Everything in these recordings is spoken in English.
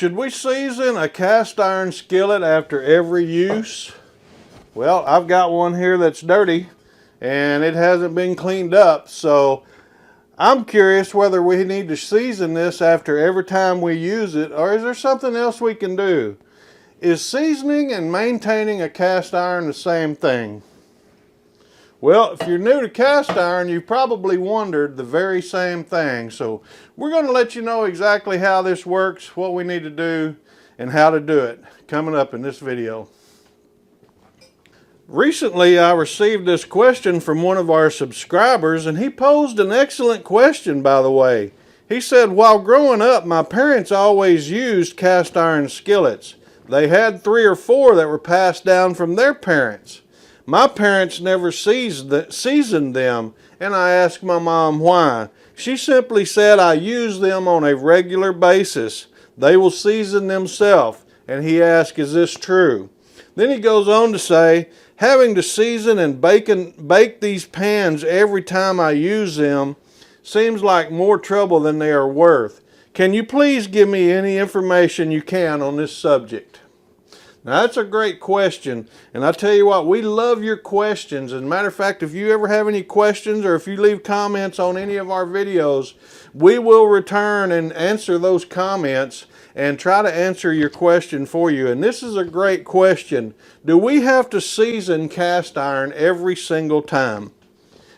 Should we season a cast iron skillet after every use? Well, I've got one here that's dirty and it hasn't been cleaned up, so I'm curious whether we need to season this after every time we use it, or is there something else we can do? Is seasoning and maintaining a cast iron the same thing? Well, if you're new to cast iron, you probably wondered the very same thing. So we're going to let you know exactly how this works, what we need to do, and how to do it coming up in this video. Recently, I received this question from one of our subscribers, and he posed an excellent question, by the way. He said, while growing up, my parents always used cast iron skillets. They had 3 or 4 that were passed down from their parents. My parents never seasoned them, and I asked my mom why. She simply said, I use them on a regular basis. They will season themselves. And he asked, is this true? Then he goes on to say, having to season and bake these pans every time I use them seems like more trouble than they are worth. Can you please give me any information you can on this subject? Now that's a great question, and I tell you what, we love your questions. As a matter of fact, if you ever have any questions or if you leave comments on any of our videos, we will return and answer those comments and try to answer your question for you. And this is a great question. Do we have to season cast iron every single time?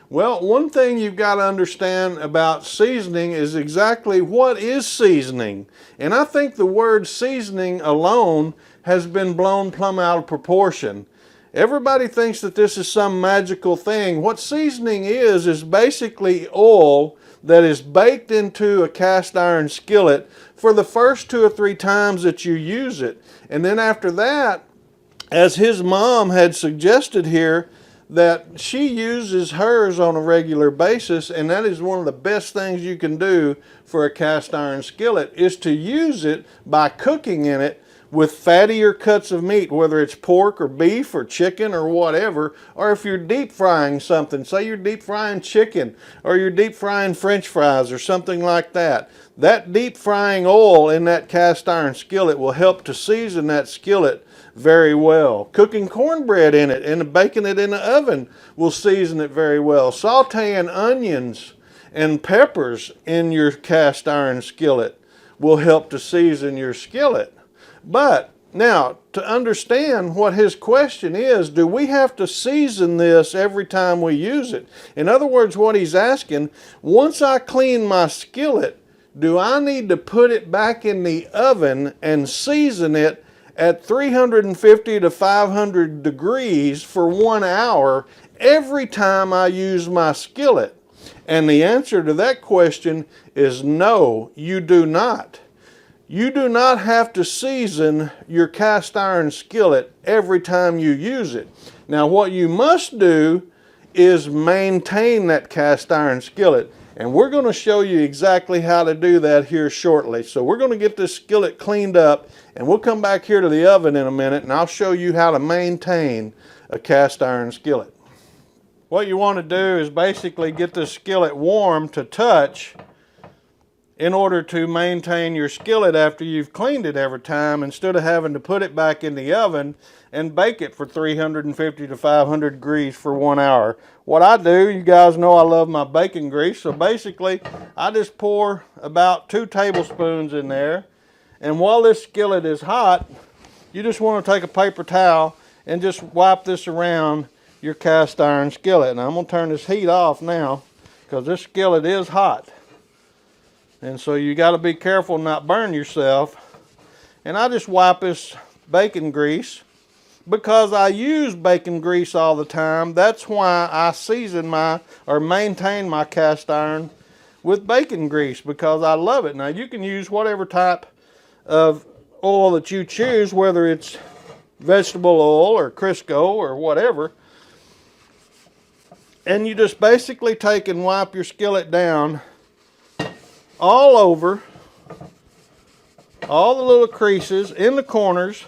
Well, one thing you've got to understand about seasoning is exactly what is seasoning. And I think the word seasoning alone has been blown plumb out of proportion. Everybody thinks that this is some magical thing. What seasoning is basically oil that is baked into a cast iron skillet for the first 2 or 3 times that you use it. And then after that, as his mom had suggested here, that she uses hers on a regular basis, and that is one of the best things you can do for a cast iron skillet, is to use it by cooking in it with fattier cuts of meat, whether it's pork or beef or chicken or whatever, or if you're deep frying something, say you're deep frying chicken or you're deep frying French fries or something like that. That deep frying oil in that cast iron skillet will help to season that skillet very well. Cooking cornbread in it and baking it in the oven will season it very well. Sauteing onions and peppers in your cast iron skillet will help to season your skillet. But now, to understand what his question is, do we have to season this every time we use it? In other words, what he's asking, once I clean my skillet, do I need to put it back in the oven and season it at 350 to 500 degrees for 1 hour every time I use my skillet? And the answer to that question is no, you do not. You do not have to season your cast iron skillet every time you use it. Now what you must do is maintain that cast iron skillet. And we're going to show you exactly how to do that here shortly. So we're going to get this skillet cleaned up, and we'll come back here to the oven in a minute and I'll show you how to maintain a cast iron skillet. What you want to do is basically get this skillet warm to touch in order to maintain your skillet after you've cleaned it every time, instead of having to put it back in the oven and bake it for 350 to 500 degrees for 1 hour. What I do, you guys know I love my bacon grease, so basically I just pour about 2 tablespoons in there, and while this skillet is hot, you just want to take a paper towel and just wipe this around your cast iron skillet. And I'm going to turn this heat off now because this skillet is hot. And so you got to be careful not to burn yourself. And I just wipe this bacon grease because I use bacon grease all the time. That's why I season or maintain my cast iron with bacon grease, because I love it. Now you can use whatever type of oil that you choose, whether it's vegetable oil or Crisco or whatever. And you just basically take and wipe your skillet down all over, all the little creases in the corners.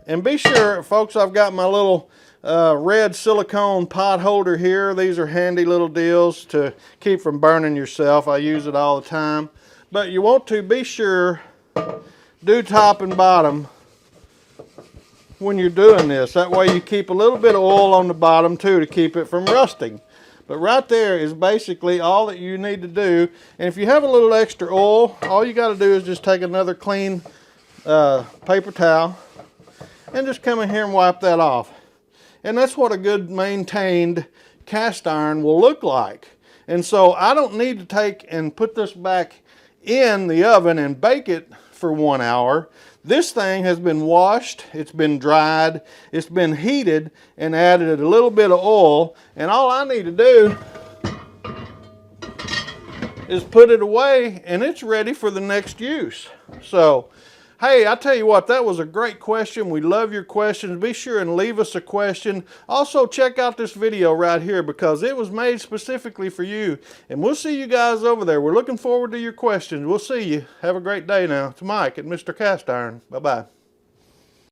And be sure, folks, I've got my little red silicone pot holder here. These are handy little deals to keep from burning yourself. I use it all the time. But you want to be sure do top and bottom when you're doing this. That way you keep a little bit of oil on the bottom too to keep it from rusting. But right there is basically all that you need to do. And if you have a little extra oil, all you got to do is just take another clean paper towel and just come in here and wipe that off. And that's what a good maintained cast iron will look like. And so I don't need to take and put this back in the oven and bake it for 1 hour. This thing has been washed, it's been dried, it's been heated, and added a little bit of oil, and all I need to do is put it away and it's ready for the next use. So, hey, I tell you what, that was a great question. We love your questions. Be sure and leave us a question. Also, check out this video right here because it was made specifically for you. And we'll see you guys over there. We're looking forward to your questions. We'll see you. Have a great day now. It's Mike at Mr. Cast Iron. Bye-bye.